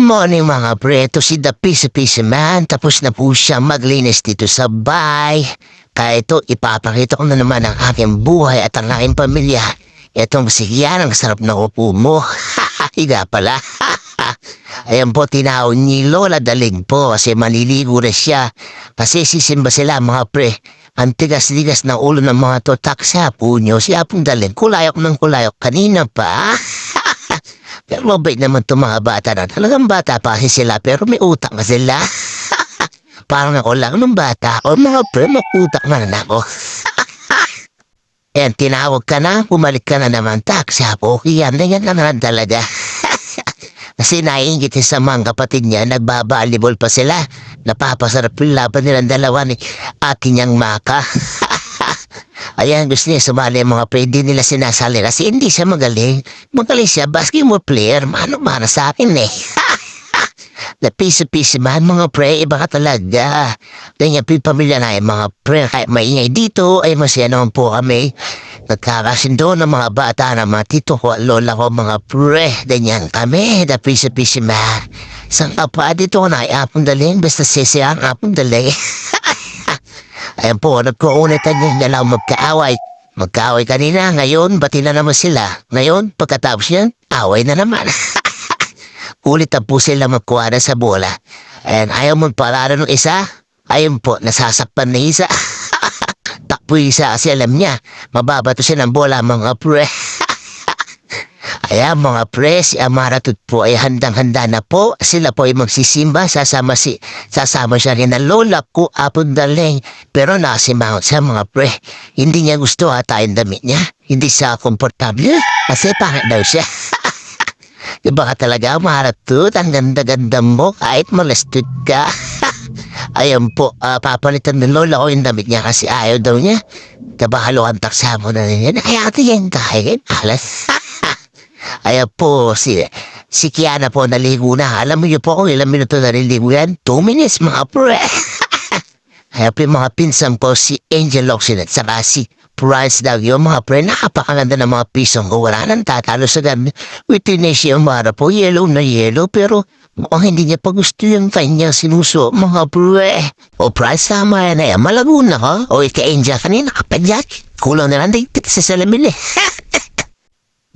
morning mga pre, ito si The Piece Man. Tapos na po siya maglinis dito sa bahay. Kaya ito, ipapakita ko na naman ang aking buhay at ang aking pamilya. Itong si Yan, ang sarap na upo mo. Higa pala. Ayan po, tinawag ni Lola Dalig po kasi maliligo na siya. Kasi sisimba sila mga pre. Ang tigas-tigas ng ulo ng mga totak sa punyo. Si Apong Dalig, kulayok ng kulayok kanina pa. Pero mabait naman itong mga bata na. Talagang bata pa kasi sila pero may utak na sila. Parang ako lang nung bata. O mga pre, mag-utak na ako. Yan, tinawag ka na, bumalik ka na naman. Taksa po, yan na yan na talaga. Kasi naiingit sa mga kapatid niya, nagbabalibol pa sila. Napapasarap yung laban nilang dalawa ni ate niyang Maka. Ayan, gusto niya sumali ang mga pwede nila sinasali kasi hindi siya magaling. Magaling siya, basketball player, mano-mano sa akin eh. The piece man, mga pre, iba ka talaga. Ganyan, pamilya na yung mga pre, kahit maingay dito, ay masaya naman po kami. Nagkakasindo ng mga bata na mga tito ko at lola ko, mga pre, ganyan kami, the piece man. Isang kapa dito na ay Apong Dalig, basta sisiyang Apong Dalig. Ayan po, nagkuunitan yung dalawang magkaaway. Magkaaway kanina, ngayon, bati na naman sila. Ngayon, pagkatapos yan, away na naman. Ulit na po sila magkuha na sa bola. And ayaw mo palaro ng isa, ayun po, nasasakpan na isa. Takpo isa kasi alam niya, mababato siya ng bola mga pre. Ayan mga pre, si Amaratut po ay handang-handa na po. Sila po ay magsisimba, sasama siya rin ng lola ko, Apong Dalig. Pero nasimangot siya mga pre. Hindi niya gusto ata yung damit niya. Hindi siya komportable kasi pangit daw siya. Diba ka talaga Amaratut, ang ganda-ganda mo kahit molested ka. Ayan po, papalitan ng lola ko yung damit niya kasi ayaw daw niya. Kabahaluan taksa mo na rin yan. Kaya ito yan kahit alas. Ayan po, si Kiana po naligo na. Alam mo niyo po kung ilang minuto naliligo yan? 2 minutes mga pre. Ayan po yung mga pinsan po, si Angel Locsin at saka si Prince Dagyo. Mga pre, napakaganda ng mga pisong ko. Wala nang tatalo sa ganda. Witness yung mara po, yellow na yellow. Pero mukhang hindi niya pa gusto yung kanyang sinuso. Mga pre. O Prince, tama yan na yan. Malago na ka. O ika-Angel kanina, kapadyak. Kulang na lang dito sa salamin eh.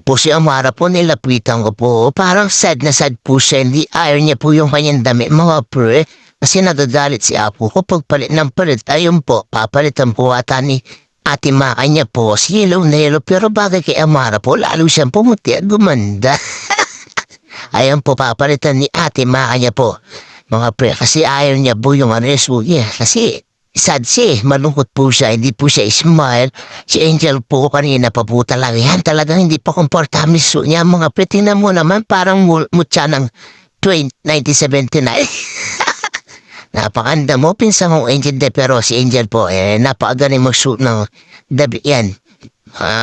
Po si Amara po nilapitan ko po. Parang sad na sad po siya. Hindi ayaw niya po yung kanyang damit mga pre. Kasi nagagalit si Apo ko pagpalit ng palit. Ayun po, papalitan po ata ni Ate Maka niya po. Si yellow na yellow. Pero bagay kay Amara po, lalo siyang pumuti at gumanda. Ayun po, papalitan ni Ate Maka niya po. Mga pre, kasi ayaw niya po yung areso niya. Kasi sad siya, malungkot po siya, hindi po siya smile. Si Angel po kanina pa po talaga yan. Talagang hindi pa komportable so niya. Mga pre, tingnan mo naman, parang mutya ng 1979. Napakanda mo, pinsan mong Angel de, pero si Angel po, napakagaling mag-suit ng dabi yan.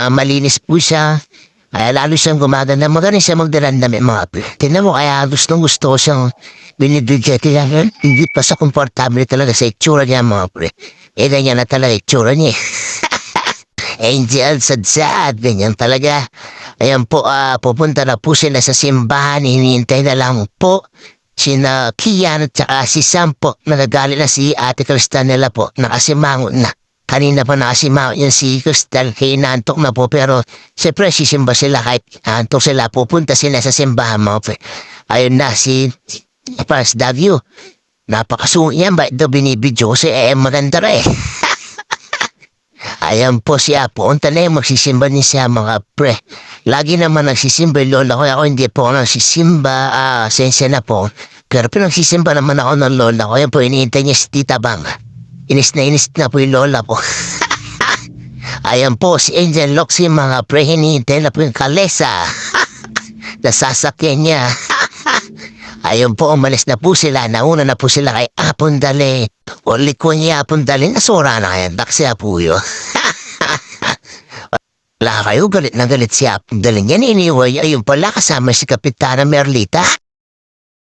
Malinis po siya. Kaya lalo siyang gumaganda. Magaling siya magdalandami mga pre. Tingnan mo, kaya gusto siyang binibigyan. Kaya hindi pa sa komportable talaga sa itsura niya mga pre. Ganyan na talaga itsura niya. Angel, sad, ganyan talaga. Ayan po, pupunta na po sila sa simbahan. Hinihintay na lang po sina Kian at saka si Sam po. Nagagalit na si Ate Cristal nila po. Nakasimangot na. Kanina pa nakasimangot yan si Cristal. Kaya naantok na po. Pero siyempre sisimba sila kahit naantok sila. Pupunta sila sa simbahan mo. Ayun na si Prince Dagyo. Napakasuot yan. Bakit daw binibidyo si maganda rin. Ayan po siya po. Unta na yung magsisimba niya siya mga pre. Lagi naman nagsisimba yung lola ko. Ako hindi po ako nagsisimba. Sensya na po. Pero pinagsisimba naman ako ng lola ko. Yan po, iniintay niya si Tita Bang. Inis na po yung lola po. Ayan po, si Angel Locsin mga pre. Hinihintay na po yung kalesa. Nasasakyan niya. Ayun po, umalis na po sila. Nauna na po sila kay Apong Dalig. Uli ko niya Apong Dalig. Nasura na kayo. Daksi Apuyo. Wala kayo, galit na galit si Apong Dalig. Yan iniway. Ayun pala, kasama si Kapitana Merlita.